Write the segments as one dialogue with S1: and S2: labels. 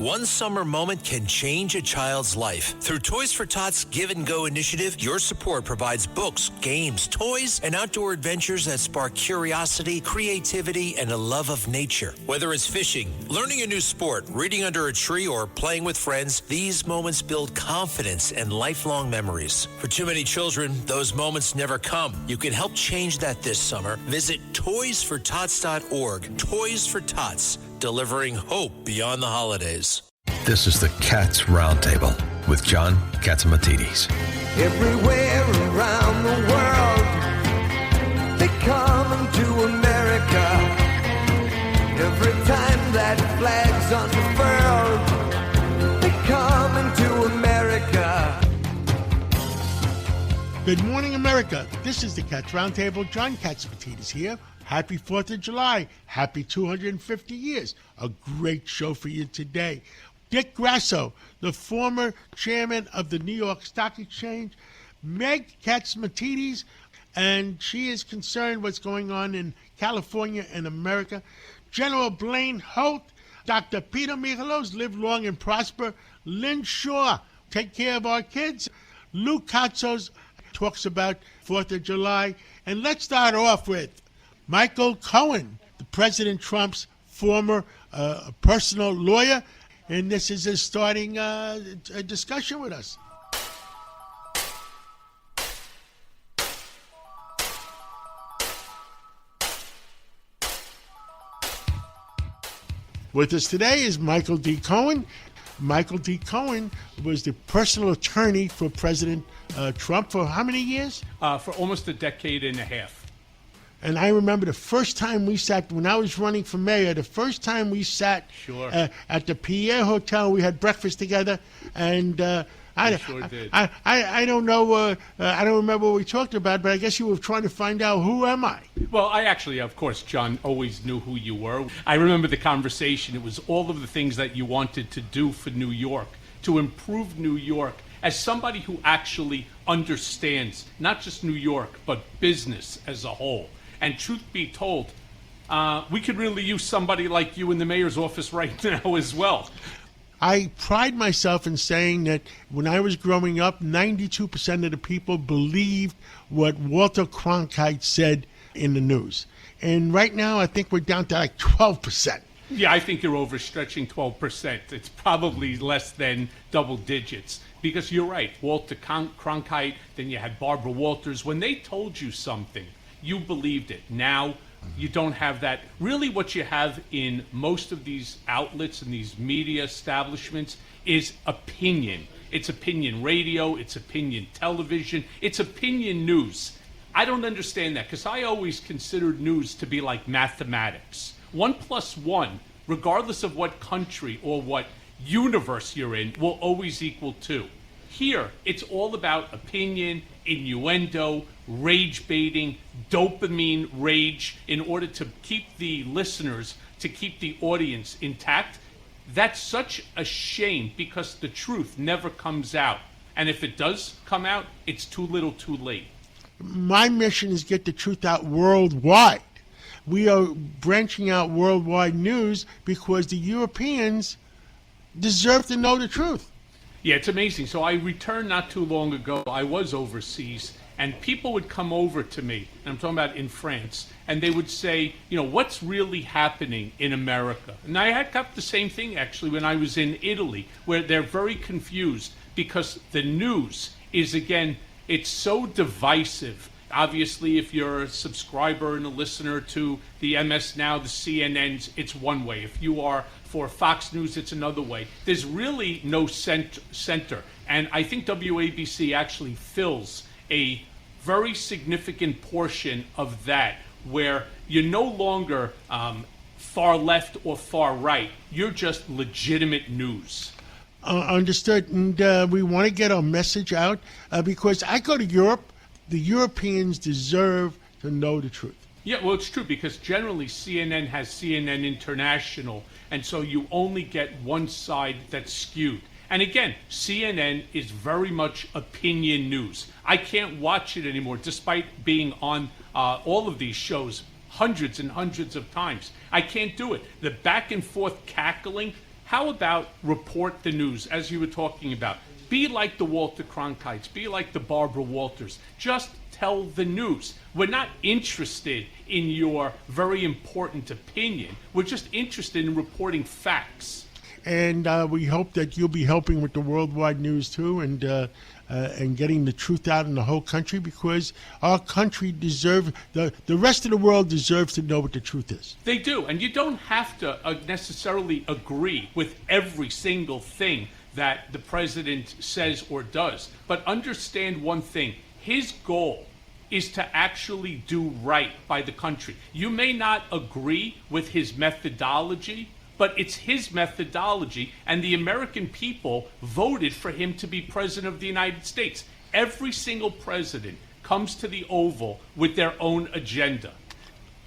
S1: One summer moment can change a child's life. Through Toys for Tots Give and Go initiative, your support provides books, games, toys, and outdoor adventures that spark curiosity, creativity, and a love of nature. Whether it's fishing, learning a new sport, reading under a tree, or playing with friends, these moments build confidence and lifelong memories. For too many children, those moments never come. You can help change that this summer. Visit toysfortots.org. Toys for Tots, delivering hope beyond the holidays.
S2: This is the Cats Roundtable with John Catsimatidis.
S3: Everywhere around the world, they come to America. Every time that flag's unfurled, they come to America.
S4: Good morning, America. This is the Cats Roundtable. John Catsimatidis here. Happy 4th of July. Happy 250 years. A great show for you today. Dick Grasso, the former chairman of the New York Stock Exchange, Meg Catsimatidis, and she is concerned what's going on in California and America. General Blaine Holt, Dr. Peter Michalos, live long and prosper. Lynn Shaw, take care of our kids. Lou Katzos talks about 4th of July. And let's start off with Michael Cohen, the President Trump's former personal lawyer. And this is a starting a discussion with us. With us today is Michael D. Cohen. Michael D. Cohen was the personal attorney for President Trump for how many years?
S5: For almost a decade and a half.
S4: And I remember the first time we sat, when I was running for mayor, the first time we sat at the Pierre Hotel, we had breakfast together, and I don't know, I don't remember what we talked about, but I guess you were trying to find out who am I.
S5: Well, I actually, of course, John, always knew who you were. I remember the conversation. It was all of the things that you wanted to do for New York, to improve New York. As somebody who actually understands not just New York, but business as a whole. And truth be told, we could really use somebody like you in the mayor's office right now as well.
S4: I pride myself in saying that when I was growing up, 92% of the people believed what Walter Cronkite said in the news. And right now, I think we're down to like 12%.
S5: Yeah, I think you're overstretching 12%. It's probably less than double digits. Because you're right, Walter Cronkite, then you had Barbara Walters. When they told you something, you believed it. Now, you don't have that. Really what you have in most of these outlets and these media establishments is opinion. It's opinion radio, it's opinion television, it's opinion news. I don't understand that because I always considered news to be like mathematics. 1 + 1, regardless of what country or what universe you're in, will always equal 2. Here, it's all about opinion, innuendo, rage baiting, dopamine rage in order to keep the listeners, to keep the audience intact. That's such a shame because the truth never comes out. And if it does come out, it's too little too late.
S4: My mission is get the truth out worldwide. We are branching out worldwide news because the Europeans deserve to know the truth.
S5: Yeah, it's amazing. So I returned not too long ago. I was overseas, and people would come over to me, and I'm talking about in France, and they would say, you know, what's really happening in America? And I had got the same thing, actually, when I was in Italy, where they're very confused because the news is, again, it's so divisive. Obviously, if you're a subscriber and a listener to the MS Now, the CNNs, it's one way. If you are for Fox News, it's another way. There's really no center. And I think WABC actually fills a very significant portion of that, where you're no longer far left or far right. You're just legitimate news.
S4: Understood. And we want to get our message out because I go to Europe. The Europeans deserve to know the truth.
S5: Yeah, well, it's true because generally CNN has CNN International, and so you only get one side that's skewed. And again, CNN is very much opinion news. I can't watch it anymore, despite being on all of these shows hundreds and hundreds of times. I can't do it. The back and forth cackling How about report the news, as you were talking about? Be like the Walter Cronkites, be like the Barbara Walters. Just tell the news. We're not interested in your very important opinion. We're just interested in reporting facts.
S4: And we hope that you'll be helping with the worldwide news too, and getting the truth out in the whole country, because our country deserves, the rest of the world deserves to know what the truth is.
S5: They do, and you don't have to necessarily agree with every single thing that the president says or does. But understand one thing, his goal is to actually do right by the country. You may not agree with his methodology, but it's his methodology, and the American people voted for him to be president of the United States. Every single president comes to the Oval with their own agenda.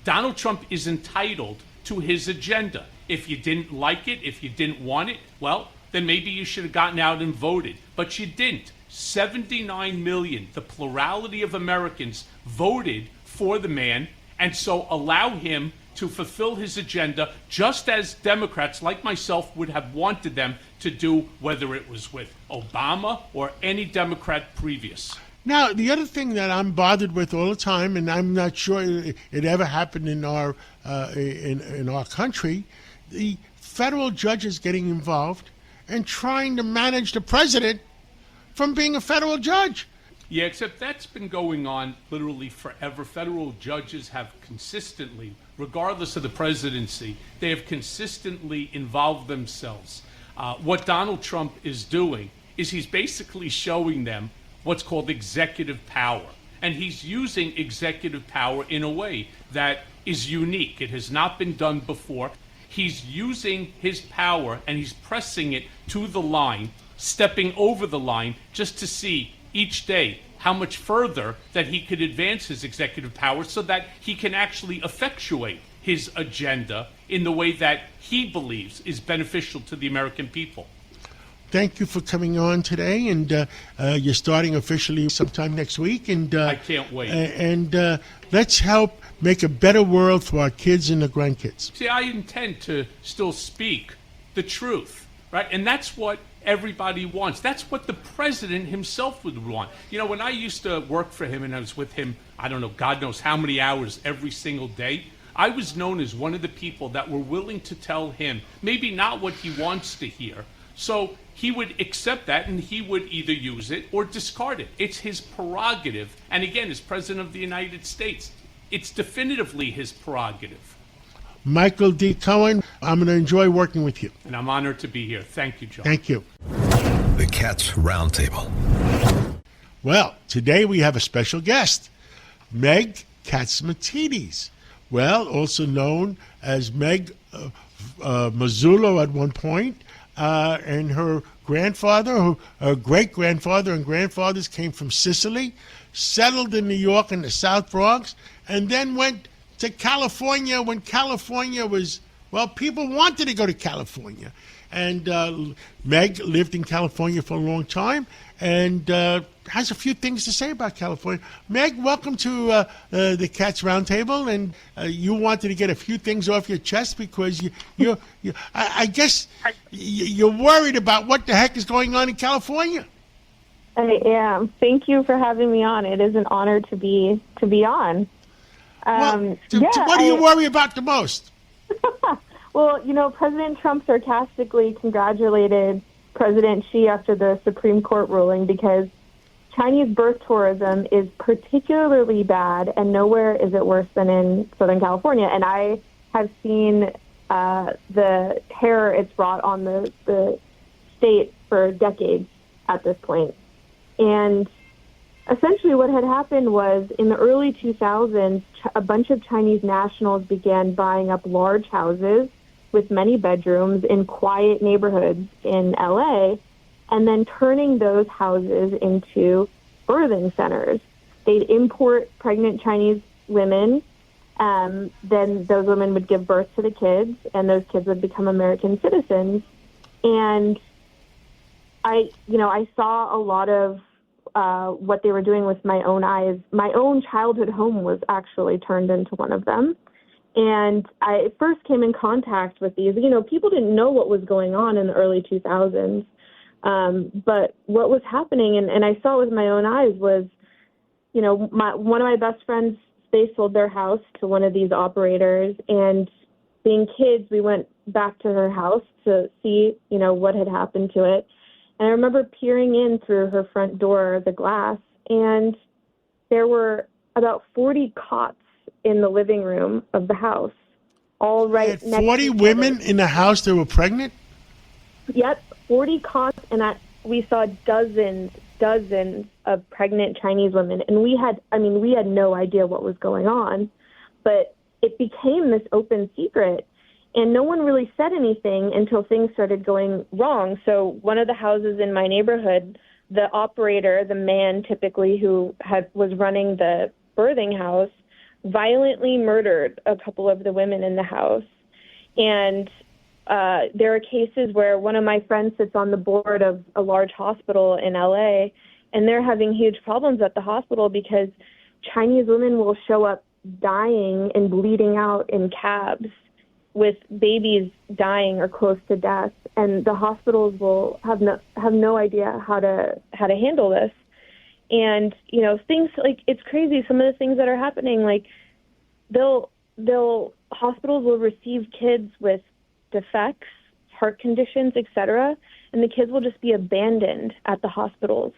S5: Donald Trump is entitled to his agenda. If you didn't like it, if you didn't want it, well, then maybe you should have gotten out and voted. But you didn't. 79 million, the plurality of Americans, voted for the man, and so allow him to fulfill his agenda, just as Democrats like myself would have wanted them to do, whether it was with Obama or any Democrat previous.
S4: Now, the other thing that I'm bothered with all the time, and I'm not sure it ever happened in our country, the federal judges getting involved and trying to manage the president from being a federal judge.
S5: Yeah, except that's been going on literally forever. Federal judges have consistently, regardless of the presidency, they have consistently involved themselves. What Donald Trump is doing is he's basically showing them what's called executive power. And he's using executive power in a way that is unique. It has not been done before. He's using his power and he's pressing it to the line, stepping over the line, just to see each day how much further that he could advance his executive power so that he can actually effectuate his agenda in the way that he believes is beneficial to the American people.
S4: Thank you for coming on today, and you're starting officially sometime next week. And
S5: I can't wait.
S4: And let's help make a better world for our kids and the grandkids.
S5: See, I intend to still speak the truth, right? And that's what everybody wants. That's what the president himself would want. You know, when I used to work for him and I was with him, I don't know, God knows how many hours every single day, I was known as one of the people that were willing to tell him maybe not what he wants to hear. So he would accept that and he would either use it or discard it. It's his prerogative. And again, as president of the United States, it's definitively his prerogative.
S4: Michael D. Cohen, I'm going to enjoy working with you.
S5: And I'm honored to be here. Thank you, John.
S4: Thank you.
S2: The Cats Roundtable.
S4: Well, today we have a special guest, Meg Katsimatidis. Well, also known as Meg Mazzullo at one point, and her grandfather, her great-grandfather and grandfathers came from Sicily, settled in New York in the South Bronx, and then went to California when California was, well, people wanted to go to California. And Meg lived in California for a long time and has a few things to say about California. Meg, welcome to the Cats Roundtable. And you wanted to get a few things off your chest because I guess you're worried about what the heck is going on in California.
S6: I am. Thank you for having me on. It is an honor to be on.
S4: What do you worry about the most?
S6: Well, you know, President Trump sarcastically congratulated President Xi after the Supreme Court ruling because Chinese birth tourism is particularly bad, and nowhere is it worse than in Southern California. And I have seen the terror it's brought on the state for decades at this point. And essentially what had happened was in the early 2000s, a bunch of Chinese nationals began buying up large houses with many bedrooms in quiet neighborhoods in LA, and then turning those houses into birthing centers. They'd import pregnant Chinese women, then those women would give birth to the kids, and those kids would become American citizens. And I saw a lot of what they were doing with my own eyes. My own childhood home was actually turned into one of them. And I first came in contact with these. People didn't know what was going on in the early 2000s. But what was happening, and I saw it with my own eyes, was, one of my best friends, they sold their house to one of these operators. And being kids, we went back to her house to see, what had happened to it. And I remember peering in through her front door, the glass, and there were about 40 cots in the living room of the house, all right next to each other.
S4: 40 women in the house that were pregnant?
S6: Yep, 40 cots, and we saw dozens of pregnant Chinese women. And we had no idea what was going on, but it became this open secret. And no one really said anything until things started going wrong. So one of the houses in my neighborhood, the operator, the man typically who was running the birthing house, violently murdered a couple of the women in the house. And there are cases where one of my friends sits on the board of a large hospital in LA, and they're having huge problems at the hospital because Chinese women will show up dying and bleeding out in cabs with babies dying or close to death, and the hospitals will have no idea how to handle this. And things like, it's crazy, some of the things that are happening, like hospitals will receive kids with defects, heart conditions, etc., and the kids will just be abandoned at the hospitals,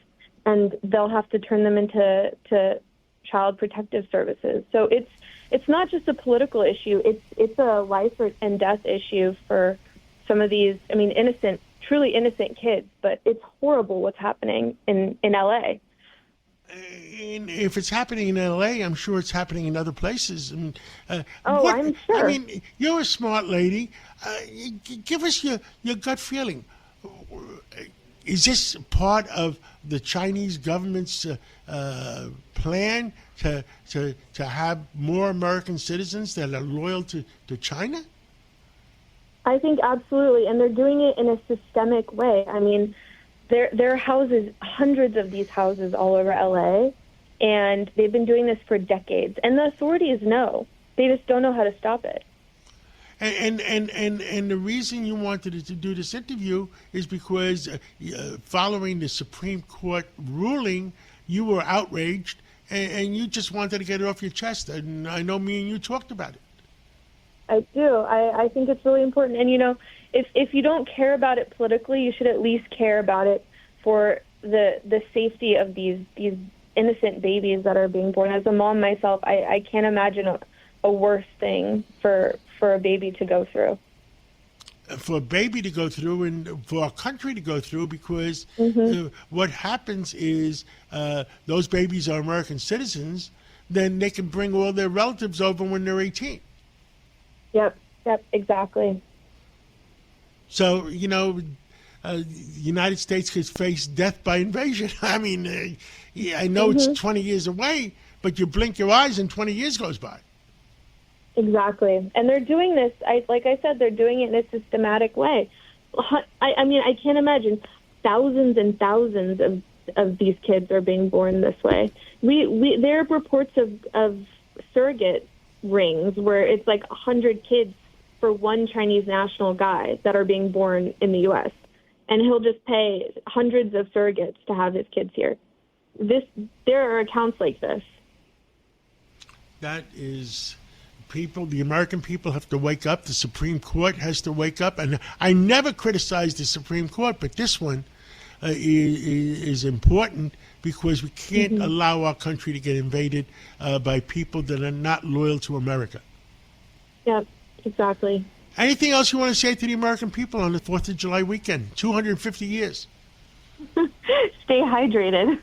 S6: and they'll have to turn them into child protective services. So it's not just a political issue, it's a life and death issue for some of these, truly innocent kids, but it's horrible what's happening in LA.
S4: And if it's happening in LA, I'm sure it's happening in other places.
S6: I'm sure.
S4: You're a smart lady. Give us your gut feeling. Is this part of the Chinese government's plan to have more American citizens that are loyal to China?
S6: I think absolutely, and they're doing it in a systemic way. There are houses, hundreds of these houses all over LA, and they've been doing this for decades. And the authorities know. They just don't know how to stop it.
S4: And the reason you wanted to do this interview is because following the Supreme Court ruling, you were outraged, and you just wanted to get it off your chest. And I know me and you talked about it.
S6: I do. I think it's really important. And, if you don't care about it politically, you should at least care about it for the safety of these innocent babies that are being born. As a mom myself, I can't imagine a worse thing for a baby to go through.
S4: For a baby to go through and for our country to go through, because what happens is those babies are American citizens, then they can bring all their relatives over when they're 18. Yep,
S6: exactly.
S4: So, the United States could face death by invasion. I know it's 20 years away, but you blink your eyes and 20 years goes by.
S6: Exactly. And they're doing this, like I said, they're doing it in a systematic way. I can't imagine thousands and thousands of these kids are being born this way. There are reports of surrogate rings where it's like 100 kids for one Chinese national guy that are being born in the U.S. And he'll just pay hundreds of surrogates to have his kids here. There are accounts like this.
S4: That is... the American people have to wake up. The Supreme Court has to wake up. And I never criticized the Supreme Court, but this one is important because we can't allow our country to get invaded by people that are not loyal to America.
S6: Yep, exactly.
S4: Anything else you want to say to the American people on the 4th of July weekend? 250 years.
S6: Stay hydrated.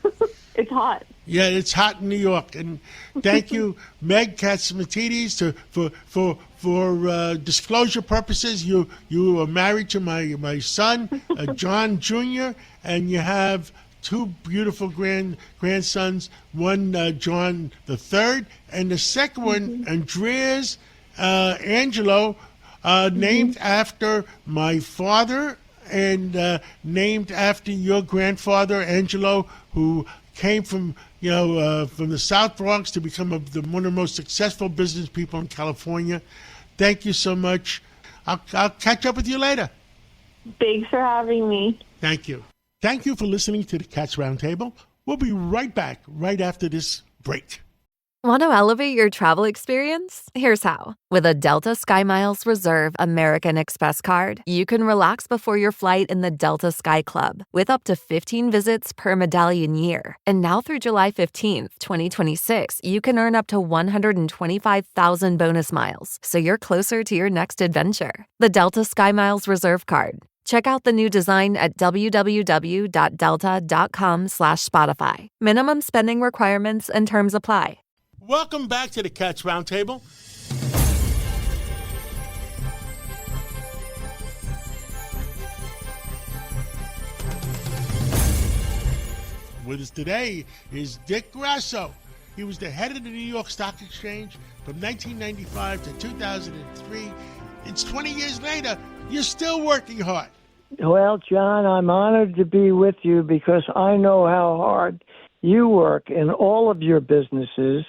S6: It's hot.
S4: Yeah, it's hot in New York. And thank you, Meg Katsimatidis, for disclosure purposes. You are married to my son, John Jr., and you have two beautiful grandsons, one John the third, and the second one, Andreas Angelo, named after my father and named after your grandfather, Angelo, who came from from the South Bronx to become one of the most successful business people in California. Thank you so much. I'll catch up with you later.
S6: Thanks for having me.
S4: Thank you. Thank you for listening to the Cats Roundtable. We'll be right back right after this break.
S7: Want to elevate your travel experience? Here's how. With a Delta SkyMiles Reserve American Express card, you can relax before your flight in the Delta Sky Club with up to 15 visits per medallion year. And now through July 15th, 2026, you can earn up to 125,000 bonus miles, so you're closer to your next adventure. The Delta SkyMiles Reserve card. Check out the new design at www.delta.com/Spotify. Minimum spending requirements and terms apply.
S4: Welcome back to the Cats Roundtable. With us today is Dick Grasso. He was the head of the New York Stock Exchange from 1995 to 2003. It's 20 years later. You're still working hard.
S8: Well, John, I'm honored to be with you because I know how hard you work in all of your businesses.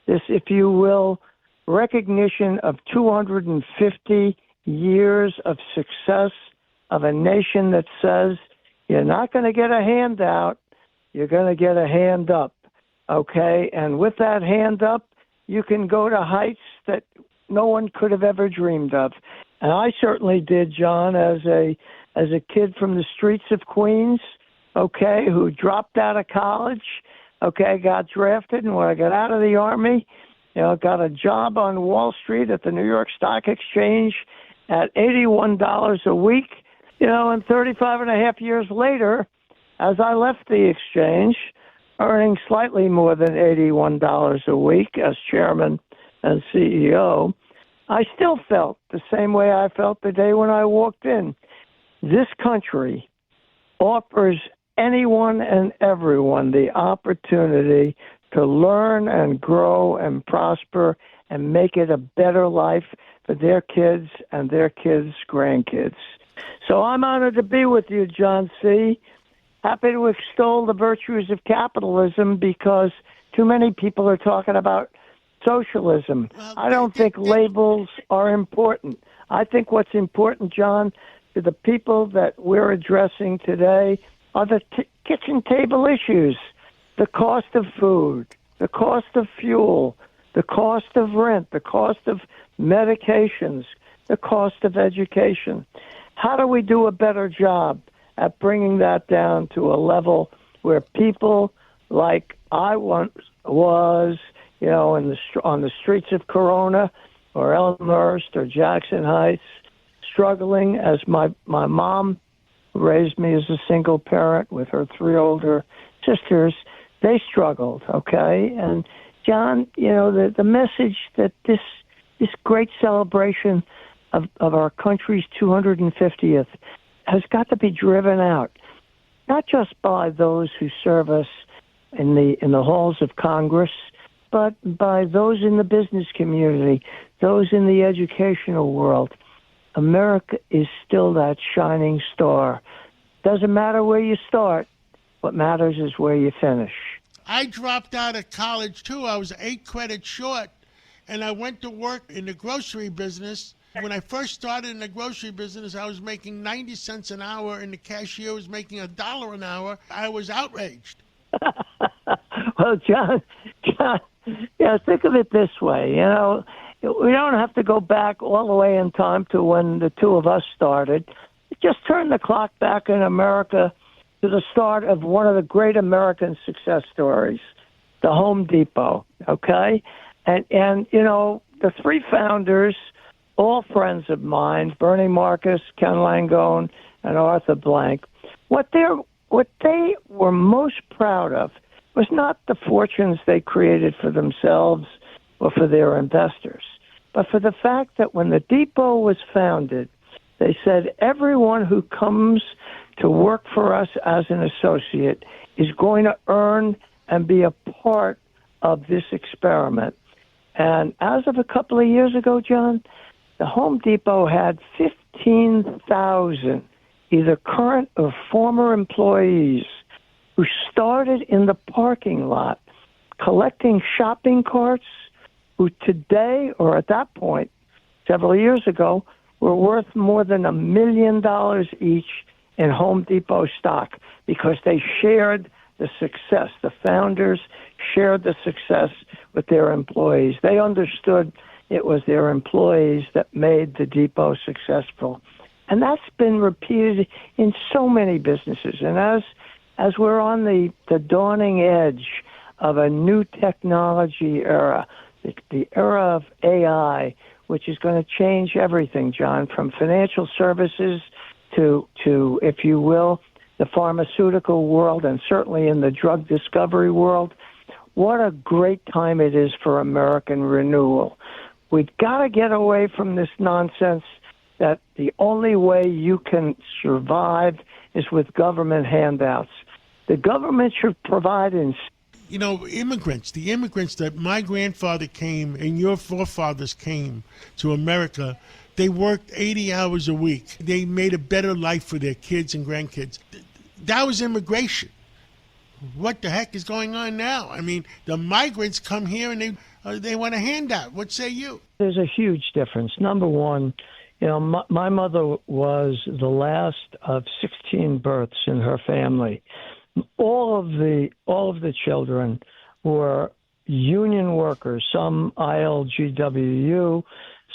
S8: This, if you will, recognition of 250 years of success of a nation that says you're not going to get a handout, you're going to get a hand up, okay? And with that hand up, you can go to heights that no one could have ever dreamed of. And I certainly did, John, as a kid from the streets of Queens, okay, who dropped out of college, okay, got drafted, and when I got out of the Army, got a job on Wall Street at the New York Stock Exchange at $81 a week, and 35 and a half years later, as I left the exchange, earning slightly more than $81 a week as chairman and CEO, I still felt the same way I felt the day when I walked in. This country offers anyone and everyone the opportunity to learn and grow and prosper and make it a better life for their kids and their kids' grandkids. So I'm honored to be with you, John C. Happy to extol the virtues of capitalism because too many people are talking about socialism. I don't think labels are important. I think what's important, John, to the people that we're addressing today are the kitchen table issues, the cost of food, the cost of fuel, the cost of rent, the cost of medications, the cost of education. How do we do a better job at bringing that down to a level where people like I once was, on the streets of Corona or Elmhurst or Jackson Heights, struggling as my mom raised me as a single parent with her three older sisters, they struggled, okay? And, John, the message that this great celebration of our country's 250th has got to be driven out, not just by those who serve us in the halls of Congress, but by those in the business community, those in the educational world. America is still that shining star. Doesn't matter where you start. What matters is where you finish.
S4: I dropped out of college, too. I was 8 credits short, and I went to work in the grocery business. When I first started in the grocery business, I was making 90 cents an hour, and the cashier was making $1 an hour. I was outraged.
S8: Well, John, think of it this way. We don't have to go back all the way in time to when the two of us started. Just turn the clock back in America to the start of one of the great American success stories, the Home Depot, okay? And the three founders, all friends of mine, Bernie Marcus, Ken Langone, and Arthur Blank, what they were most proud of was not the fortunes they created for themselves or for their investors, but for the fact that when the depot was founded, they said everyone who comes to work for us as an associate is going to earn and be a part of this experiment. And as of a couple of years ago, John, the Home Depot had 15,000 either current or former employees who started in the parking lot collecting shopping carts, who today, or at that point, several years ago, were worth more than $1 million each in Home Depot stock because they shared the success. The founders shared the success with their employees. They understood it was their employees that made the depot successful. And that's been repeated in so many businesses. And as we're on the dawning edge of a new technology era, the era of AI, which is going to change everything, John, from financial services to, if you will, the pharmaceutical world, and certainly in the drug discovery world. What a great time it is for American renewal. We've got to get away from this nonsense that the only way you can survive is with government handouts. The government should provide
S4: immigrants, the immigrants that my grandfather came and your forefathers came to America, they worked 80 hours a week. They made a better life for their kids and grandkids. That was immigration. What the heck is going on now? I mean, the migrants come here and they want a handout. What say you?
S8: There's a huge difference. Number one, my mother was the last of 16 births in her family. All of the children were union workers, some ILGWU,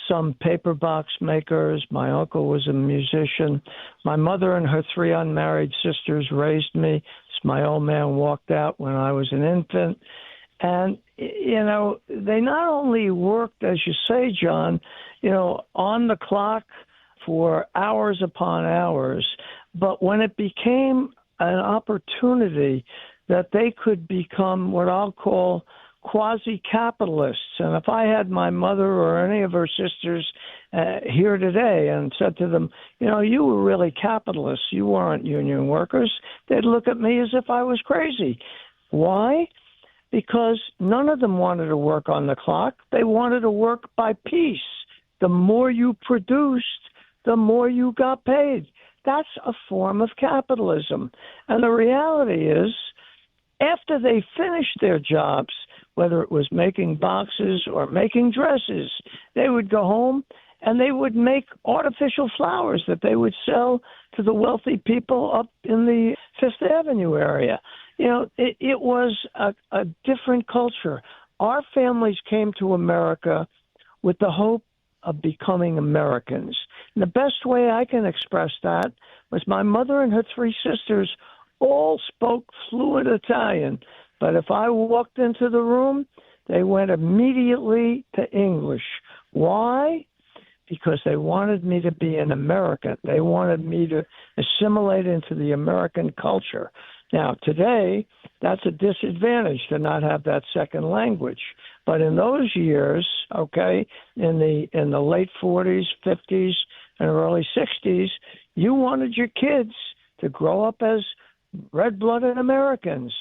S8: some paper box makers. My uncle was a musician. My mother and her 3 unmarried sisters raised me. My old man walked out when I was an infant. And, they not only worked, as you say, John, on the clock for hours upon hours, but when it became an opportunity that they could become what I'll call quasi-capitalists. And if I had my mother or any of her sisters here today and said to them, you were really capitalists, you weren't union workers, they'd look at me as if I was crazy. Why? Because none of them wanted to work on the clock. They wanted to work by piece. The more you produced, the more you got paid. That's a form of capitalism. And the reality is, after they finished their jobs, whether it was making boxes or making dresses, they would go home and they would make artificial flowers that they would sell to the wealthy people up in the Fifth Avenue area. It was a different culture. Our families came to America with the hope of becoming Americans. And the best way I can express that was my mother and her 3 sisters all spoke fluent Italian. But if I walked into the room, they went immediately to English. Why? Because they wanted me to be an American. They wanted me to assimilate into the American culture. Now, today, that's a disadvantage to not have that second language. But in those years, in the late 40s, 50s, and early 60s, you wanted your kids to grow up as red-blooded Americans.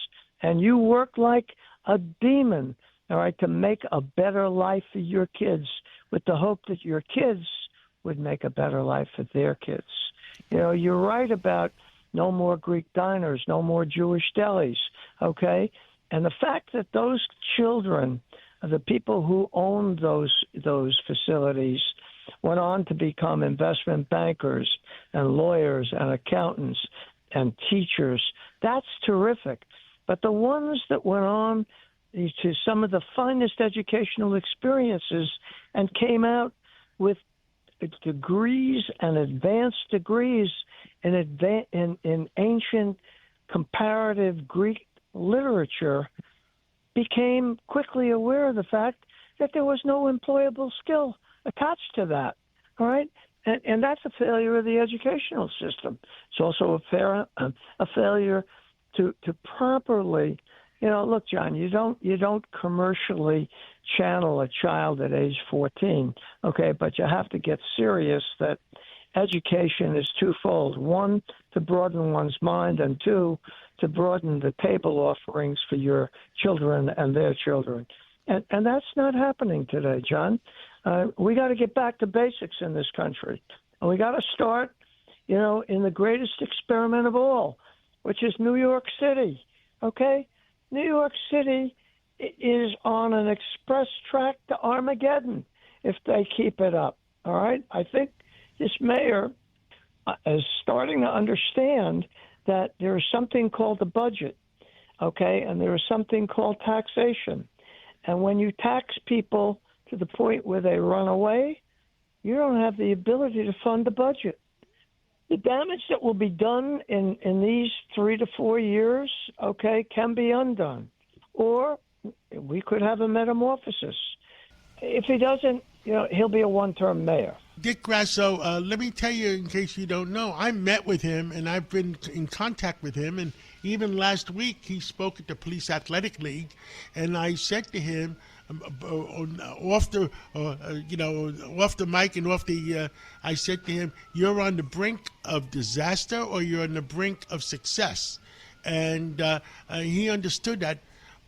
S8: And you worked like a demon, to make a better life for your kids with the hope that your kids would make a better life for their kids. You're right about no more Greek diners, no more Jewish delis, And the fact that those children, the people who owned those facilities, went on to become investment bankers and lawyers and accountants and teachers, that's terrific. But the ones that went on to some of the finest educational experiences and came out with degrees and advanced degrees in ancient comparative Greek literature became quickly aware of the fact that there was no employable skill attached to that. All right? And that's a failure of the educational system. It's also a failure to properly, look, John, you don't commercially channel a child at age 14, but you have to get serious that education is twofold. One, to broaden one's mind, and 2, to broaden the table offerings for your children and their children. And that's not happening today, John. We got to get back to basics in this country. And we got to start, in the greatest experiment of all, which is New York City. Okay? New York City is on an express track to Armageddon if they keep it up. All right? I think this mayor is starting to understand that there is something called the budget, okay? And there is something called taxation. And when you tax people to the point where they run away, you don't have the ability to fund the budget. The damage that will be done in these 3 to 4 years, okay, can be undone. Or we could have a metamorphosis. If he doesn't, he'll be a one-term mayor.
S4: Dick Grasso, let me tell you, in case you don't know, I met with him and I've been in contact with him. And even last week, he spoke at the Police Athletic League, and I said to him, off the mic and off the, I said to him, "You're on the brink of disaster, or you're on the brink of success," and he understood that.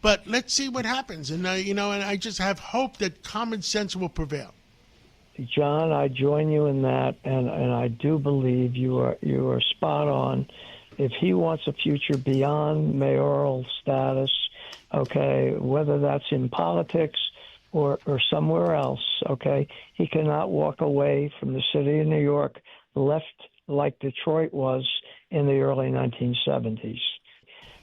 S4: But let's see what happens, and and I just have hope that common sense will prevail.
S8: John, I join you in that, and I do believe you are spot on. If he wants a future beyond mayoral status, okay, whether that's in politics or somewhere else, okay, he cannot walk away from the city of New York left like Detroit was in the early 1970s.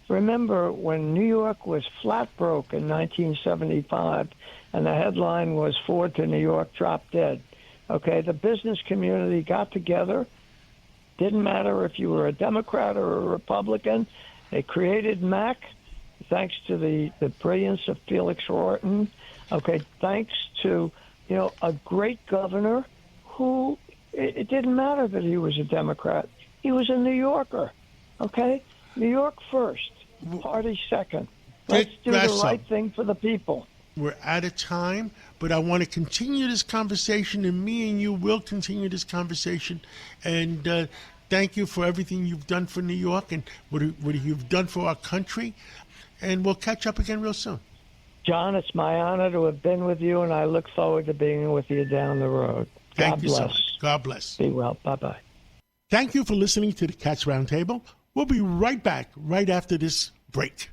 S8: Remember when New York was flat broke in 1975 and the headline was Ford to New York dropped dead. Okay, the business community got together. Didn't matter if you were a Democrat or a Republican. They created MAC thanks to the brilliance of Felix Horton. Okay, thanks to, a great governor who, it didn't matter that he was a Democrat. He was a New Yorker. Okay? New York first, party second. Let's do the right thing for the people.
S4: We're out of time, but I want to continue this conversation, and me and you will continue this conversation. And thank you for everything you've done for New York and what you've done for our country. And we'll catch up again real soon.
S8: John, it's my honor to have been with you, and I look forward to being with you down the road.
S4: Thank you
S8: bless.
S4: so much. God bless.
S8: Be well. Bye-bye.
S4: Thank you for listening to the Cats Roundtable. We'll be right back right after this break.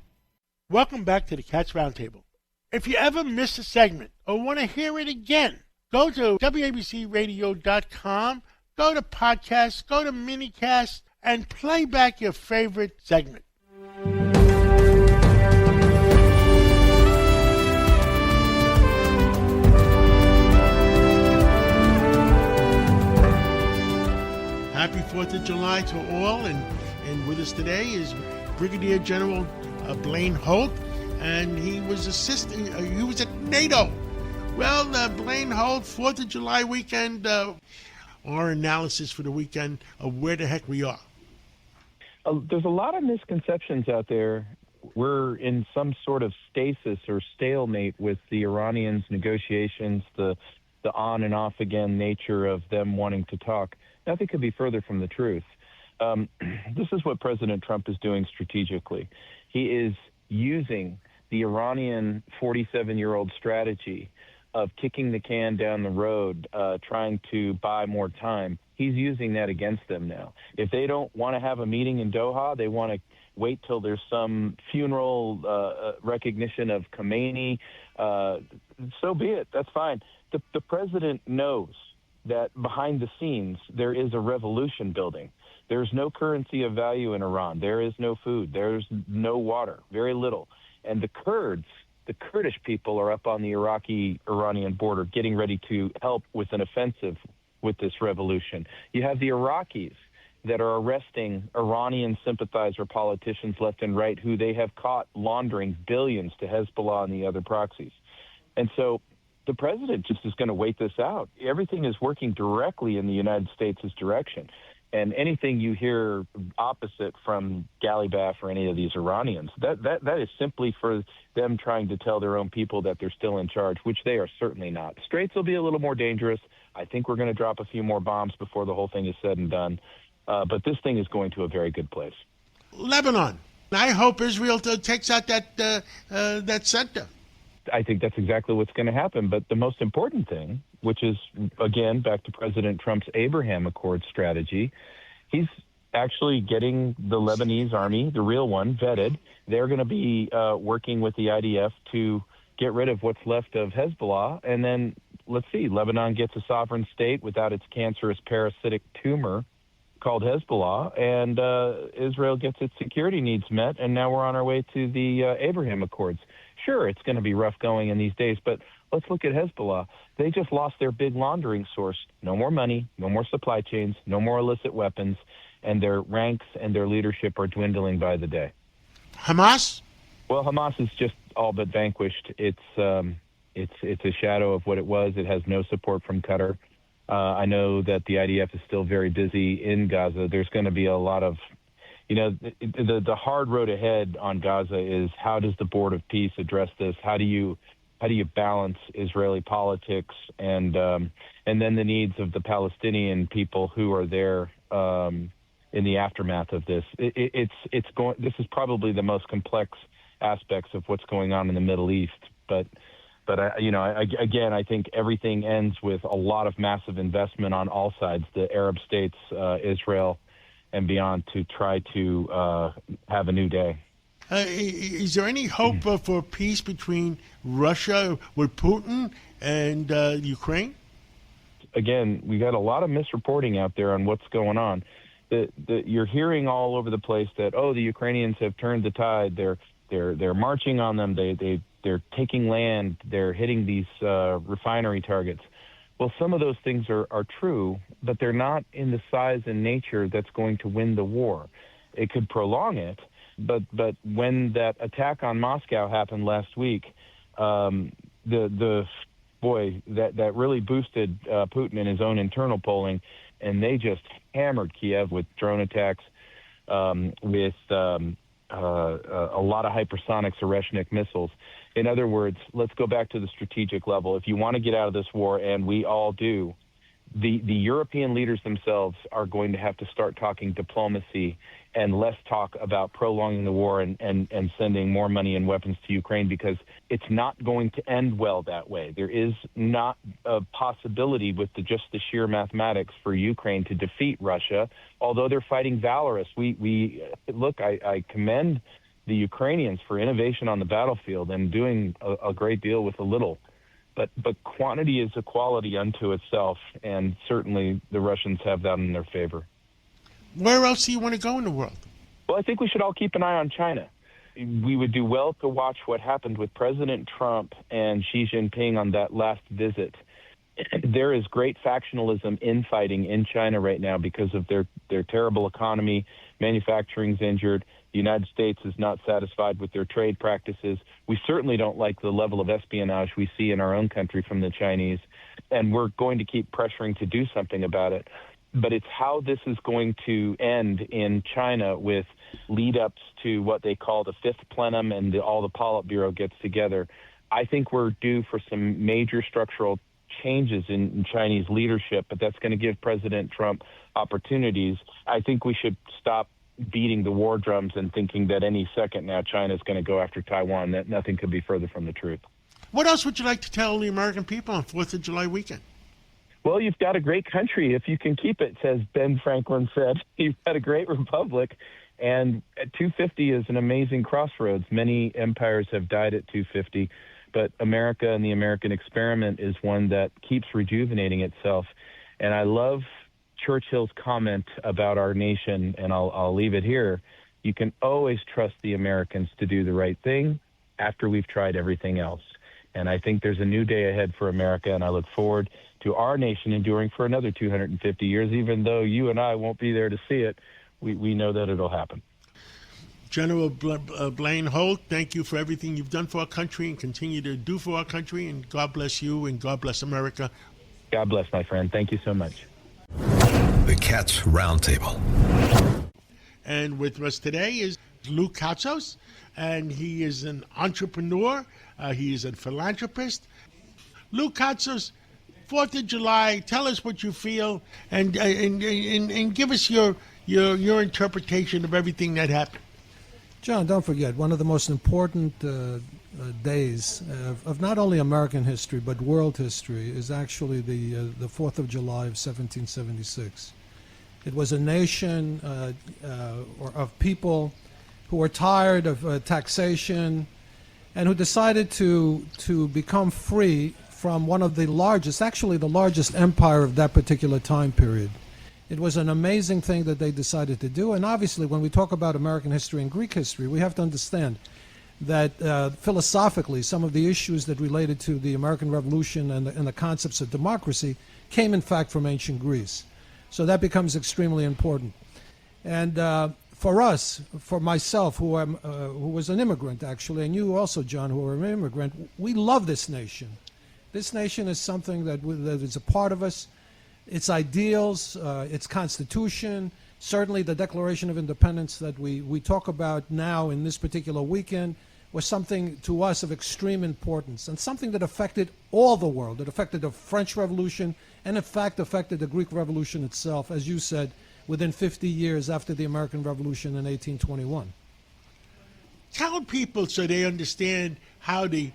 S4: Welcome back to the Cats Roundtable. If you ever miss a segment or want to hear it again, go to WABCRadio.com, go to podcasts, go to minicast, and play back your favorite segment. Happy 4th of July to all, and with us today is Brigadier General Blaine Holt, and he was he was at NATO. Well, Blaine Holt, 4th of July weekend, our analysis for the weekend of where the heck we are.
S9: There's a lot of misconceptions out there. We're in some sort of stasis or stalemate with the Iranians' negotiations, the on and off again nature of them wanting to talk. Nothing could be further from the truth. This is what President Trump is doing strategically. He is using the Iranian 47-year-old strategy of kicking the can down the road, trying to buy more time. He's using that against them now. If they don't want to have a meeting in Doha, they want to wait till there's some funeral recognition of Khomeini. So be it. That's fine. The president knows that behind the scenes there is a revolution building. There's no currency of value in Iran. There is no food. There's no water, very little. And the Kurds, the Kurdish people, are up on the Iraqi-Iranian border getting ready to help with an offensive with this revolution. You have the Iraqis that are arresting Iranian sympathizer politicians left and right who they have caught laundering billions to Hezbollah and the other proxies. And so the president just is going to wait this out. Everything is working directly in the United States' direction. And anything you hear opposite from Galibaf or any of these Iranians, that is simply for them trying to tell their own people that they're still in charge, which they are certainly not. Straits will be a little more dangerous. I think we're going to drop a few more bombs before the whole thing is said and done. But this thing is going to a very good place.
S4: Lebanon. I hope Israel takes out that center.
S9: I think that's exactly what's going to happen. But the most important thing, which is, again, back to President Trump's Abraham Accord strategy, he's actually getting the Lebanese army, the real one, vetted. They're going to be working with the IDF to get rid of what's left of Hezbollah. And then, let's see, Lebanon gets a sovereign state without its cancerous parasitic tumor called Hezbollah, and Israel gets its security needs met, and now we're on our way to the Abraham Accords. Sure, it's going to be rough going in these days, but let's look at Hezbollah. They just lost their big laundering source. No more money, no more supply chains, no more illicit weapons, and their ranks and their leadership are dwindling by the day.
S4: Hamas?
S9: Well, Hamas is just all but vanquished. It's a shadow of what it was. It has no support from Qatar. I know that the IDF is still very busy in Gaza. There's going to be a lot of, the hard road ahead on Gaza is how does the Board of Peace address this? How do you balance Israeli politics and then the needs of the Palestinian people who are there in the aftermath of this? This is probably the most complex aspects of what's going on in the Middle East, but I think everything ends with a lot of massive investment on all sides, the Arab states, Israel, and beyond, to try to have a new day.
S4: Is there any hope for peace between Russia with Putin and Ukraine?
S9: Again, we got a lot of misreporting out there on what's going on. You're hearing all over the place that, the Ukrainians have turned the tide. They're marching on them. They're taking land. They're hitting these refinery targets. Well, some of those things are true, but they're not in the size and nature that's going to win the war. It could prolong it, but when that attack on Moscow happened last week, that really boosted Putin in his own internal polling, and they just hammered Kiev with drone attacks, with a lot of hypersonic Oreshnik missiles. In other words, let's go back to the strategic level. If you want to get out of this war, and we all do, the European leaders themselves are going to have to start talking diplomacy and less talk about prolonging the war and sending more money and weapons to Ukraine, because it's not going to end well that way. There is not a possibility with just the sheer mathematics for Ukraine to defeat Russia, although they're fighting valorous. I commend the Ukrainians for innovation on the battlefield and doing a great deal with a little. But quantity is a quality unto itself, and certainly the Russians have that in their favor.
S4: Where else do you want to go in the world?
S9: Well, I think we should all keep an eye on China. We would do well to watch what happened with President Trump and Xi Jinping on that last visit. There is great factionalism, infighting in China right now because of their terrible economy. Manufacturing's injured. The United States is not satisfied with their trade practices. We certainly don't like the level of espionage we see in our own country from the Chinese, and we're going to keep pressuring to do something about it. But it's how this is going to end in China with lead-ups to what they call the fifth plenum and all the Politburo gets together. I think we're due for some major structural changes in Chinese leadership, but that's going to give President Trump opportunities. I think we should stop beating the war drums and thinking that any second now China is going to go after Taiwan. That nothing could be further from the truth.
S4: What else would you like to tell the American people on 4th of July weekend?
S9: Well, you've got a great country if you can keep it, says Ben Franklin said. You've got a great republic, and 250 is an amazing crossroads. Many empires have died at 250, but America and the American experiment is one that keeps rejuvenating itself. And I love Churchill's comment about our nation, and I'll leave it here. You can always trust the Americans to do the right thing after we've tried everything else. And I think there's a new day ahead for America, and I look forward to our nation enduring for another 250 years. Even though you and I won't be there to see it, we know that it'll happen.
S4: General Blaine Holt, thank you for everything you've done for our country and continue to do for our country, and God bless you and God bless America.
S9: God bless, my friend. Thank you so much.
S2: The Cats Roundtable.
S4: And with us today is Lou Katzos, and he is an entrepreneur. He is a philanthropist. Lou Katzos, 4th of July, tell us what you feel and give us your interpretation of everything that happened.
S10: John, don't forget, one of the most important days of not only American history but world history is actually the 4th of July of 1776. It was a nation or of people who were tired of taxation and who decided to become free from one of the largest, actually the largest empire of that particular time period. It was an amazing thing that they decided to do. And obviously, when we talk about American history and Greek history, we have to understand that philosophically, some of the issues that related to the American Revolution and the concepts of democracy came, in fact, from ancient Greece. So that becomes extremely important. And for us, for myself, who was an immigrant, actually, and you also, John, who are an immigrant, we love this nation. This nation is something that is a part of us. Its ideals, its constitution, certainly the Declaration of Independence that we talk about now in this particular weekend was something to us of extreme importance and something that affected all the world. It affected the French Revolution and, in fact, affected the Greek Revolution itself, as you said, within 50 years after the American Revolution in 1821.
S4: Tell people so they understand how the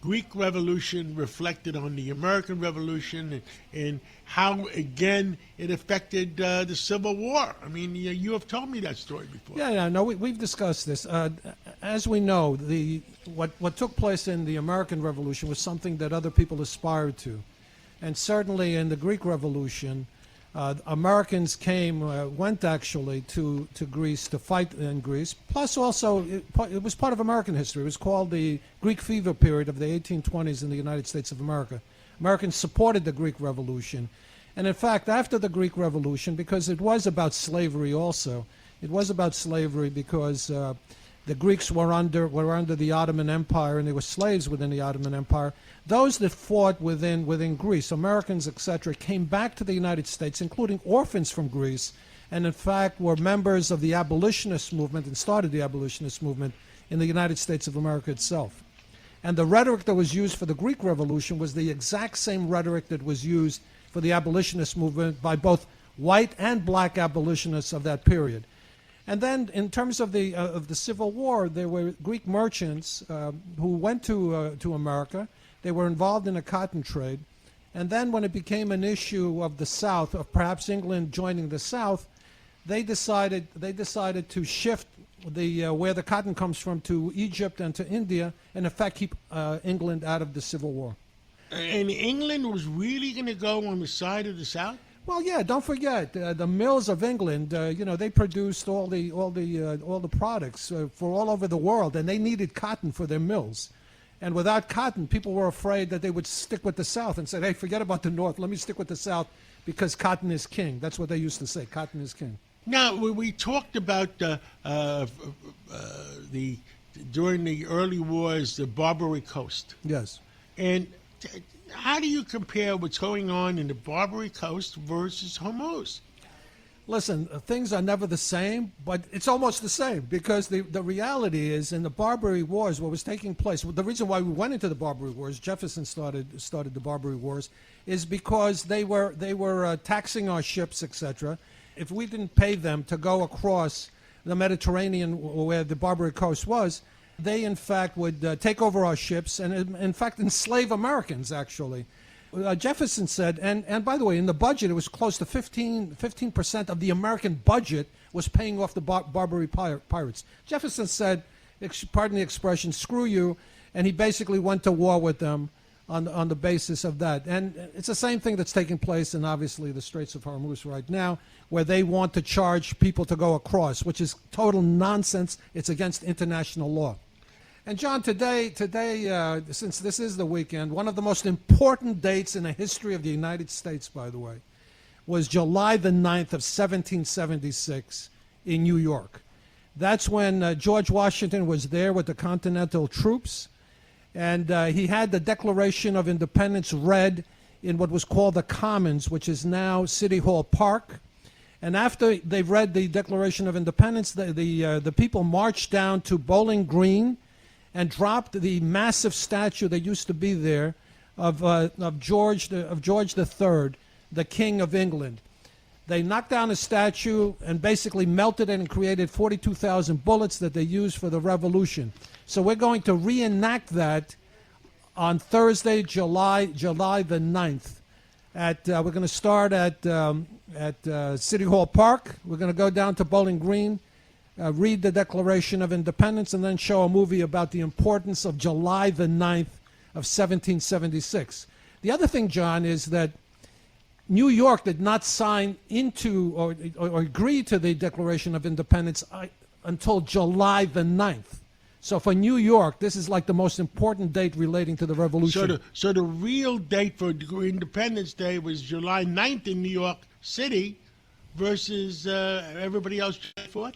S4: Greek Revolution reflected on the American Revolution and how, again, it affected the Civil War. I mean, you have told me that story before.
S10: Yeah, no, we've discussed this. As we know, what took place in the American Revolution was something that other people aspired to. And certainly in the Greek Revolution, Americans went actually to Greece to fight in Greece. Plus also, it was part of American history. It was called the Greek Fever period of the 1820s in the United States of America. Americans supported the Greek Revolution. And in fact, after the Greek Revolution, because it was about slavery also, it was about slavery because the Greeks were under the Ottoman Empire and they were slaves within the Ottoman Empire. Those that fought within Greece, Americans, etc., came back to the United States, including orphans from Greece, and in fact were members of the abolitionist movement and started the abolitionist movement in the United States of America itself. And the rhetoric that was used for the Greek Revolution was the exact same rhetoric that was used for the abolitionist movement by both white and black abolitionists of that period. And then, in terms of the Civil War, there were Greek merchants who went to America. They were involved in a cotton trade, and then, when it became an issue of the South, of perhaps England joining the South, they decided to shift where the cotton comes from to Egypt and to India, and in fact keep England out of the Civil War.
S4: And England was really going to go on the side of the South?
S10: Well, yeah. Don't forget the mills of England. They produced all the products for all over the world, and they needed cotton for their mills. And without cotton, people were afraid that they would stick with the South and said, "Hey, forget about the North. Let me stick with the South because cotton is king." That's what they used to say. Cotton is king.
S4: Now, we talked about during the early wars, the Barbary Coast.
S10: Yes.
S4: And how do you compare what's going on in the Barbary Coast versus Hormuz?
S10: Listen, things are never the same, but it's almost the same because the reality is in the Barbary Wars, what was taking place, the reason why we went into the Barbary Wars, Jefferson started the Barbary Wars, is because they were taxing our ships, etc. If we didn't pay them to go across the Mediterranean where the Barbary Coast was, they in fact would take over our ships and in fact enslave Americans, actually. Jefferson said, and by the way, in the budget, it was close to 15% of the American budget was paying off the Barbary pirates. Jefferson said, pardon the expression, screw you, and he basically went to war with them on the basis of that. And it's the same thing that's taking place in, obviously, the Straits of Hormuz right now, where they want to charge people to go across, which is total nonsense. It's against international law. And John, today, since this is the weekend, one of the most important dates in the history of the United States, by the way, was July the 9th of 1776 in New York. That's when George Washington was there with the Continental troops, and he had the Declaration of Independence read in what was called the Commons, which is now City Hall Park. And after they read the Declaration of Independence, the people marched down to Bowling Green and dropped the massive statue that used to be there of George III, the King of England. They knocked down the statue and basically melted it and created 42,000 bullets that they used for the revolution. So we're going to reenact that on Thursday, July the 9th. We're going to start at at City Hall Park. We're going to go down to Bowling Green, read the Declaration of Independence, and then show a movie about the importance of July the 9th of 1776. The other thing, John, is that New York did not sign into or agree to the Declaration of Independence until July the 9th. So for New York, this is like the most important date relating to the revolution.
S4: So the real date for Independence Day was July 9th in New York City versus everybody else July 4th?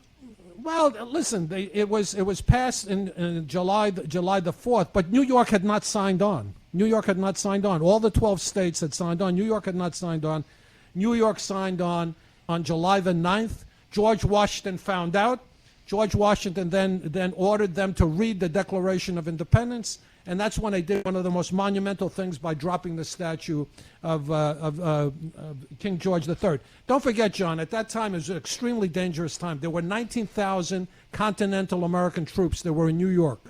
S10: Well, listen, it was passed in July the 4th, but New York had not signed on. New York had not signed on. All the 12 states had signed on. New York had not signed on. New York signed on July the 9th. George Washington found out. George Washington then ordered them to read the Declaration of Independence, and that's when they did one of the most monumental things by dropping the statue of King George III. Don't forget, John, at that time it was an extremely dangerous time. There were 19,000 continental American troops that were in New York.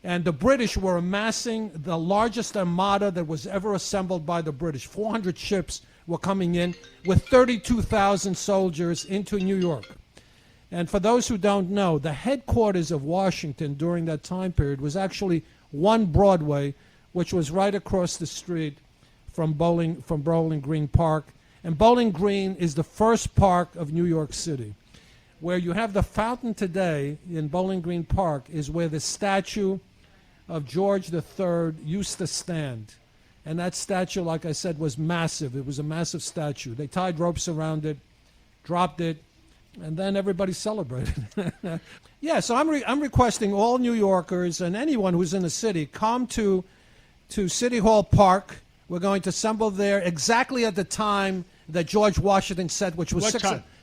S10: And the British were amassing the largest armada that was ever assembled by the British. 400 ships were coming in with 32,000 soldiers into New York. And for those who don't know, the headquarters of Washington during that time period was actually 1 Broadway, which was right across the street from Bowling Green Park. And Bowling Green is the first park of New York City. Where you have the fountain today in Bowling Green Park is where the statue of George III used to stand. And that statue, like I said, was massive. It was a massive statue. They tied ropes around it, dropped it, and then everybody celebrated. Yeah, so I'm requesting all New Yorkers and anyone who's in the city come to City Hall Park. We're going to assemble there exactly at the time that George Washington said, which was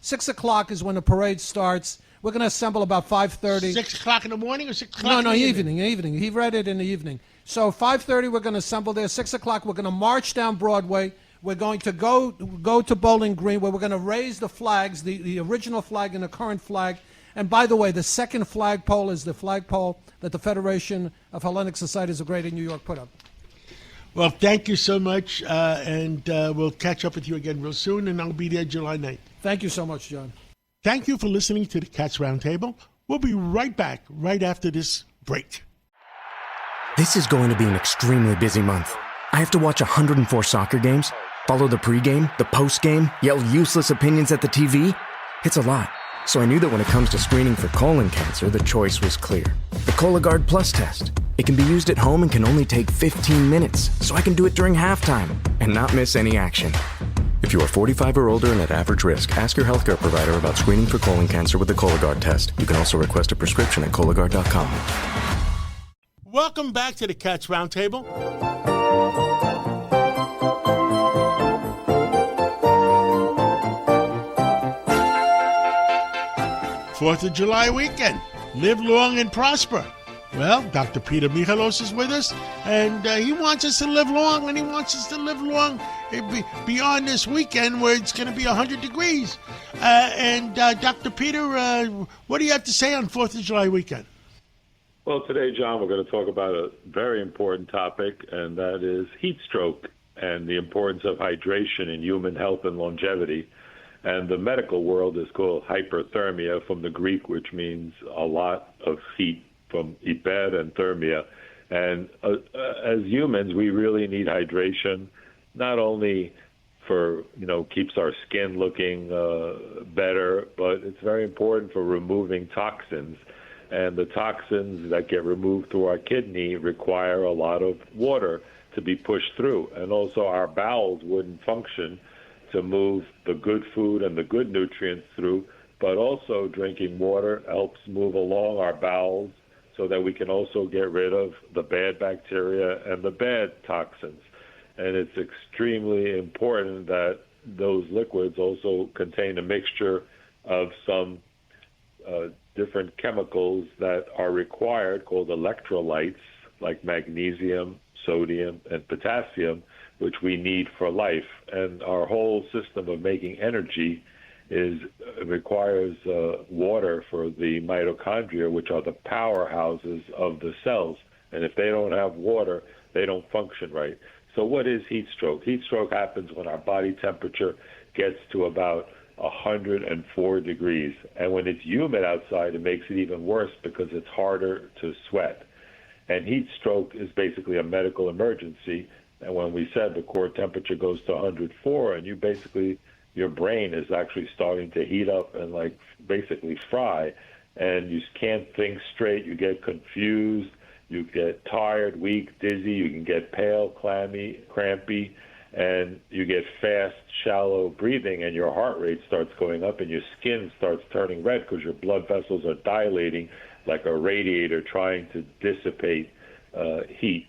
S10: 6 o'clock is when the parade starts. We're going to assemble about 5:30.
S4: 6 o'clock in the morning or 6 o'clock
S10: No, evening. He read it in the evening. So 5:30 we're going to assemble there. 6 o'clock we're going to march down Broadway. We're going to go to Bowling Green where we're going to raise the flags, the original flag and the current flag. And by the way, the second flagpole is the flagpole that the Federation of Hellenic Societies of Greater New York put up.
S4: Well, thank you so much, and we'll catch up with you again real soon, and I'll be there July 9th.
S10: Thank you so much, John.
S4: Thank you for listening to the Cats Roundtable. We'll be right back right after this break.
S11: This is going to be an extremely busy month. I have to watch 104 soccer games, follow the pregame, the postgame, yell useless opinions at the TV. It's a lot. So I knew that when it comes to screening for colon cancer, the choice was clear. The Cologuard Plus test. It can be used at home and can only take 15 minutes, so I can do it during halftime and not miss any action. If you are 45 or older and at average risk, ask your healthcare provider about screening for colon cancer with the Cologuard test. You can also request a prescription at Cologuard.com.
S4: Welcome back to the Cats Roundtable. Fourth of July weekend. Live long and prosper. Well, Dr. Peter Michalos is with us, and he wants us to live long, and he wants us to live long beyond this weekend where it's going to be 100 degrees. Dr. Peter, what do you have to say on 4th of July weekend?
S12: Well, today, John, we're going to talk about a very important topic, and that is heat stroke and the importance of hydration in human health and longevity. And the medical world is called hyperthermia from the Greek, which means a lot of heat, from hyper and thermia. And as humans, we really need hydration, not only for, keeps our skin looking better, but it's very important for removing toxins. And the toxins that get removed through our kidney require a lot of water to be pushed through. And also our bowels wouldn't function to move the good food and the good nutrients through, but also drinking water helps move along our bowels so that we can also get rid of the bad bacteria and the bad toxins. And it's extremely important that those liquids also contain a mixture of some different chemicals that are required, called electrolytes, like magnesium, sodium, and potassium, which we need for life. And our whole system of making energy requires water for the mitochondria, which are the powerhouses of the cells. And if they don't have water, they don't function right. So what is heat stroke? Heat stroke happens when our body temperature gets to about 104 degrees. And when it's humid outside, it makes it even worse because it's harder to sweat. And heat stroke is basically a medical emergency. And when we said the core temperature goes to 104, and your brain is actually starting to heat up and like basically fry, and you can't think straight, you get confused, you get tired, weak, dizzy, you can get pale, clammy, crampy, and you get fast, shallow breathing, and your heart rate starts going up, and your skin starts turning red because your blood vessels are dilating like a radiator trying to dissipate heat.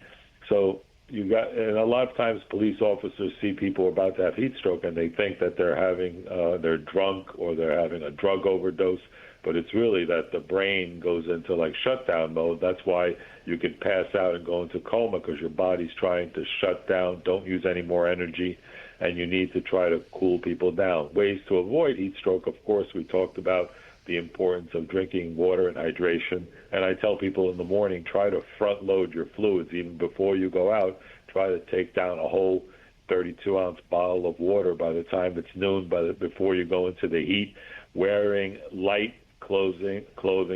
S12: So and a lot of times police officers see people about to have heat stroke, and they think that they're drunk or they're having a drug overdose, but it's really that the brain goes into like shutdown mode. That's why you could pass out and go into coma, because your body's trying to shut down, don't use any more energy, and you need to try to cool people down. Ways to avoid heat stroke, of course, we talked about the importance of drinking water and hydration. And I tell people in the morning, try to front load your fluids even before you go out. Try to take down a whole 32-ounce bottle of water by the time it's noon, before you go into the heat. Wearing light clothing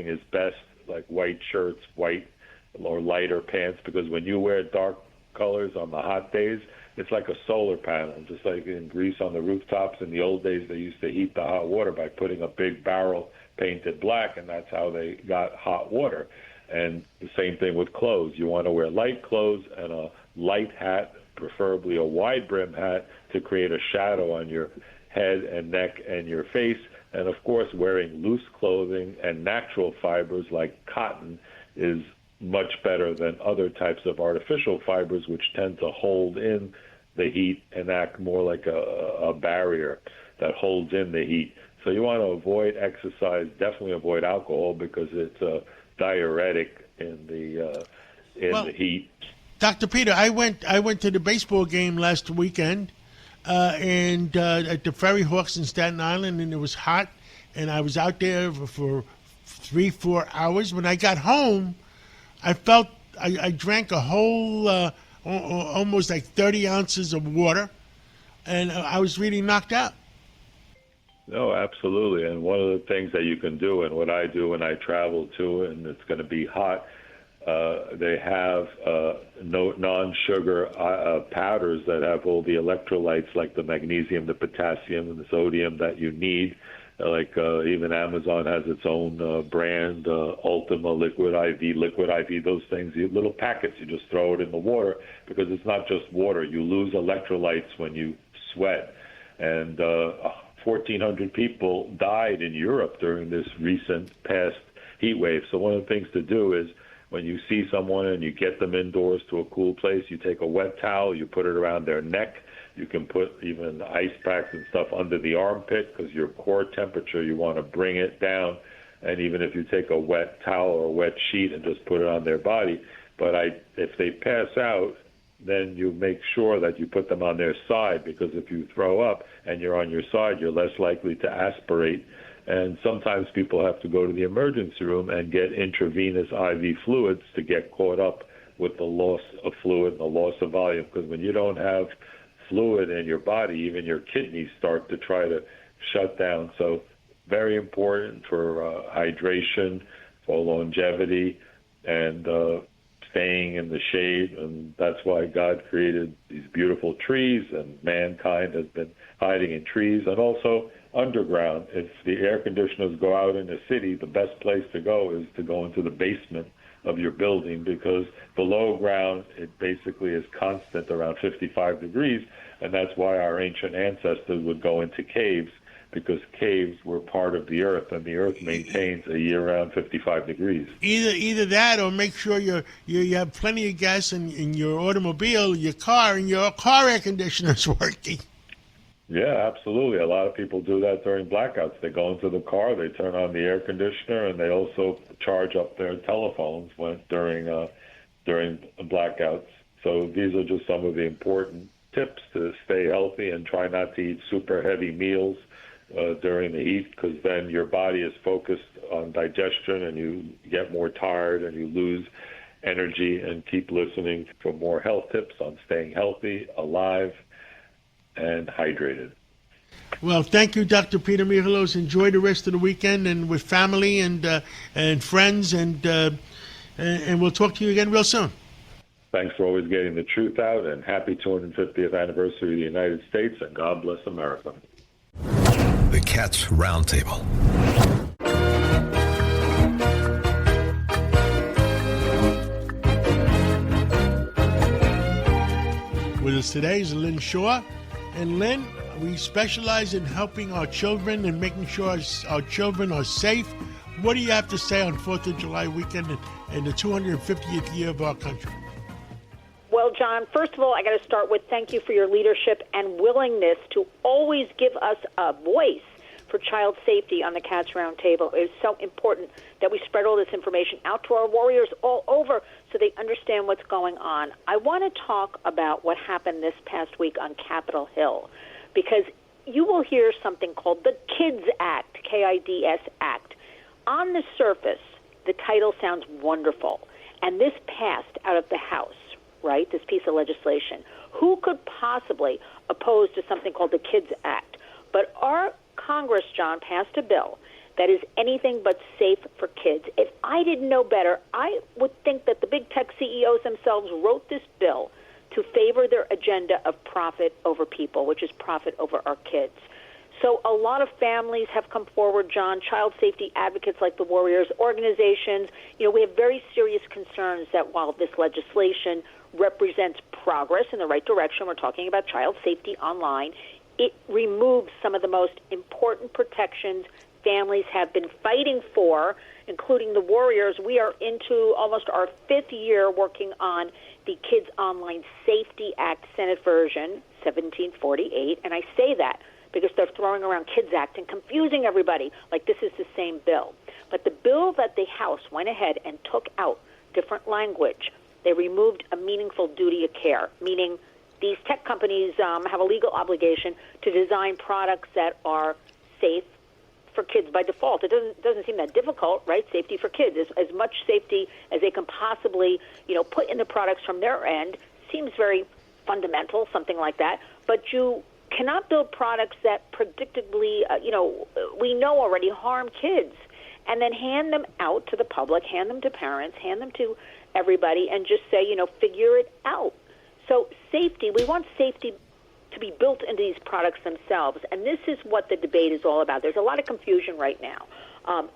S12: is best, like white shirts, white or lighter pants, because when you wear dark colors on the hot days, it's like a solar panel, just like in Greece on the rooftops. In the old days, they used to heat the hot water by putting a big barrel painted black, and that's how they got hot water. And the same thing with clothes. You want to wear light clothes and a light hat, preferably a wide brim hat, to create a shadow on your head and neck and your face. And of course, wearing loose clothing and natural fibers like cotton is much better than other types of artificial fibers, which tend to hold in the heat and act more like a barrier that holds in the heat. So you want to avoid exercise, definitely avoid alcohol, because it's a diuretic in the heat.
S4: Dr. Peter, I went to the baseball game last weekend, and at the Ferry Hawks in Staten Island, and it was hot, and I was out there for 3-4 hours. When I got home, I felt I drank a whole almost like 30 ounces of water, and I was really knocked out.
S12: No, absolutely. And one of the things that you can do, and what I do when I travel to, and it's going to be hot, they have non-sugar powders that have all the electrolytes, like the magnesium, the potassium, and the sodium that you need. Like even Amazon has its own brand, Ultima Liquid IV, those things, little packets, you just throw it in the water, because it's not just water. You lose electrolytes when you sweat. And 1,400 people died in Europe during this recent past heat wave. So one of the things to do is, when you see someone and you get them indoors to a cool place, you take a wet towel, you put it around their neck. You can put even ice packs and stuff under the armpit, because your core temperature, you want to bring it down. And even if you take a wet towel or a wet sheet and just put it on their body. But if they pass out, then you make sure that you put them on their side, because if you throw up and you're on your side, you're less likely to aspirate. And sometimes people have to go to the emergency room and get intravenous IV fluids to get caught up with the loss of fluid and the loss of volume, because when you don't have fluid in your body, even your kidneys start to try to shut down. So very important for hydration, for longevity, and staying in the shade. And that's why God created these beautiful trees, and mankind has been hiding in trees, and also underground. If the air conditioners go out in the city, the best place to go is to go into the basement of your building, because below ground it basically is constant around 55 degrees, and that's why our ancient ancestors would go into caves, because caves were part of the earth, and the earth maintains a year-round 55 degrees.
S4: Either that, or make sure you have plenty of gas in your automobile, your car, and your car air conditioner is working.
S12: Yeah, absolutely. A lot of people do that during blackouts. They go into the car, they turn on the air conditioner, and they also charge up their telephones during blackouts. So these are just some of the important tips to stay healthy, and try not to eat super heavy meals during the heat, because then your body is focused on digestion, and you get more tired and you lose energy. And keep listening for more health tips on staying healthy, alive, and hydrated.
S4: Well, thank you, Dr. Peter Michalos. Enjoy the rest of the weekend and with family and friends, and we'll talk to you again real soon.
S12: Thanks for always getting the truth out, and happy 250th anniversary of the United States, and God bless America.
S2: The Cats Roundtable.
S4: With us today is Lynn Shaw. And Lynn, we specialize in helping our children and making sure our children are safe. What do you have to say on 4th of July weekend and the 250th year of our country?
S13: Well, John, first of all, I got to start with thank you for your leadership and willingness to always give us a voice for child safety on the Cats Roundtable. It is so important that we spread all this information out to our warriors all over so they understand what's going on. I want to talk about what happened this past week on Capitol Hill, because you will hear something called the KIDS Act, K-I-D-S Act. On the surface, the title sounds wonderful, and this passed out of the House, right, this piece of legislation. Who could possibly oppose to something called the KIDS Act? But our Congress, John, passed a bill that is anything but safe for kids. If I didn't know better, I would think that the big tech CEOs themselves wrote this bill to favor their agenda of profit over people, which is profit over our kids. So a lot of families have come forward, John, child safety advocates like the Warriors organizations. We have very serious concerns that while this legislation represents progress in the right direction, we're talking about child safety online, it removes some of the most important protections families have been fighting for, including the Warriors. We are into almost our 5th year working on the Kids Online Safety Act, Senate version 1748, and I say that because they're throwing around KIDS Act and confusing everybody like this is the same bill. But the bill that the House went ahead and took out different language, they removed a meaningful duty of care, meaning these tech companies have a legal obligation to design products that are safe for kids by default. It doesn't seem that difficult, right? Safety for kids is as much safety as they can possibly, put in the products from their end. Seems very fundamental, something like that. But you cannot build products that predictably, we know already harm kids, and then hand them out to the public, hand them to parents, hand them to everybody, and just say, figure it out. So safety, we want safety to be built into these products themselves, and this is what the debate is all about. There's a lot of confusion right now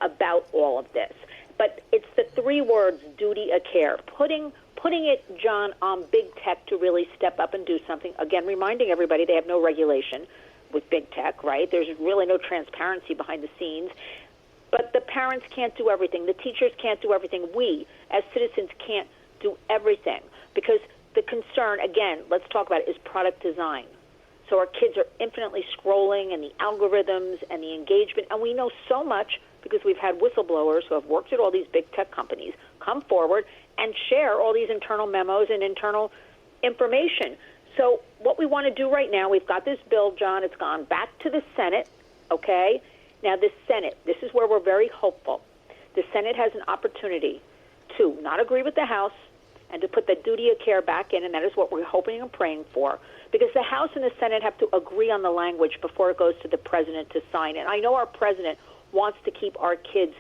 S13: about all of this, but it's the 3 words, duty of care, putting it, John, on big tech to really step up and do something. Again, reminding everybody they have no regulation with big tech, right? There's really no transparency behind the scenes. But the parents can't do everything. The teachers can't do everything. We, as citizens, can't do everything because the concern, again, let's talk about it, is product design. So our kids are infinitely scrolling and the algorithms and the engagement, and we know so much because we've had whistleblowers who have worked at all these big tech companies come forward and share all these internal memos and internal information. So what we want to do right now, we've got this bill, John, it's gone back to the Senate, okay? Now the Senate, this is where we're very hopeful. The Senate has an opportunity to not agree with the House and to put the duty of care back in, and that is what we're hoping and praying for, because the House and the Senate have to agree on the language before it goes to the president to sign. And I know our president wants to keep our kids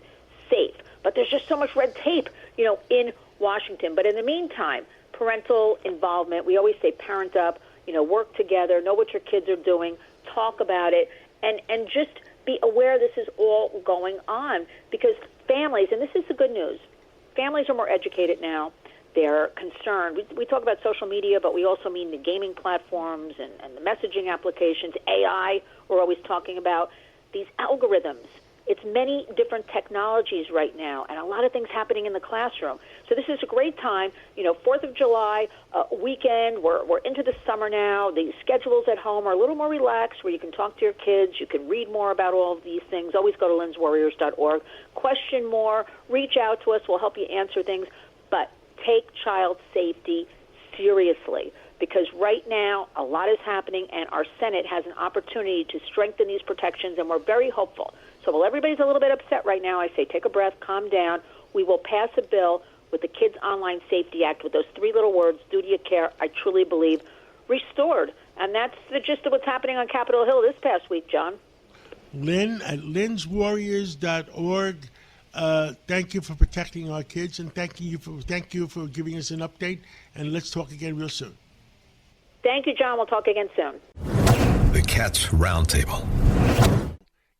S13: safe, but there's just so much red tape, in Washington. But in the meantime, parental involvement, we always say parent up, work together, know what your kids are doing, talk about it, and just be aware this is all going on, because families, and this is the good news, families are more educated now. They're concerned. We talk about social media, but we also mean the gaming platforms and the messaging applications, AI, we're always talking about, these algorithms. It's many different technologies right now, and a lot of things happening in the classroom. So this is a great time, 4th of July weekend, we're into the summer now. The schedules at home are a little more relaxed, where you can talk to your kids, you can read more about all of these things. Always go to linswarriors.org, question more, reach out to us, we'll help you answer things, but take child safety seriously, because right now a lot is happening, and our Senate has an opportunity to strengthen these protections, and we're very hopeful. So while everybody's a little bit upset right now, I say take a breath, calm down. We will pass a bill with the Kids Online Safety Act with those 3 little words, duty of care, I truly believe, restored. And that's the gist of what's happening on Capitol Hill this past week, John.
S4: Lynn at lynswarriors.org. Thank you for protecting our kids, and thank you for giving us an update. And let's talk again real soon.
S13: Thank you, John. We'll talk again soon.
S2: The Cats Roundtable.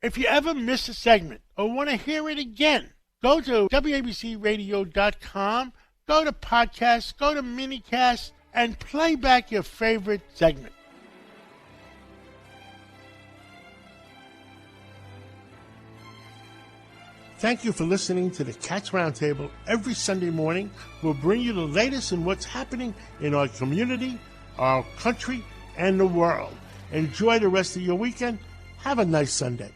S4: If you ever miss a segment or want to hear it again, go to WABCRadio.com, go to podcasts, go to minicast, and play back your favorite segment. Thank you for listening to the Cats Roundtable every Sunday morning. We'll bring you the latest in what's happening in our community, our country, and the world. Enjoy the rest of your weekend. Have a nice Sunday.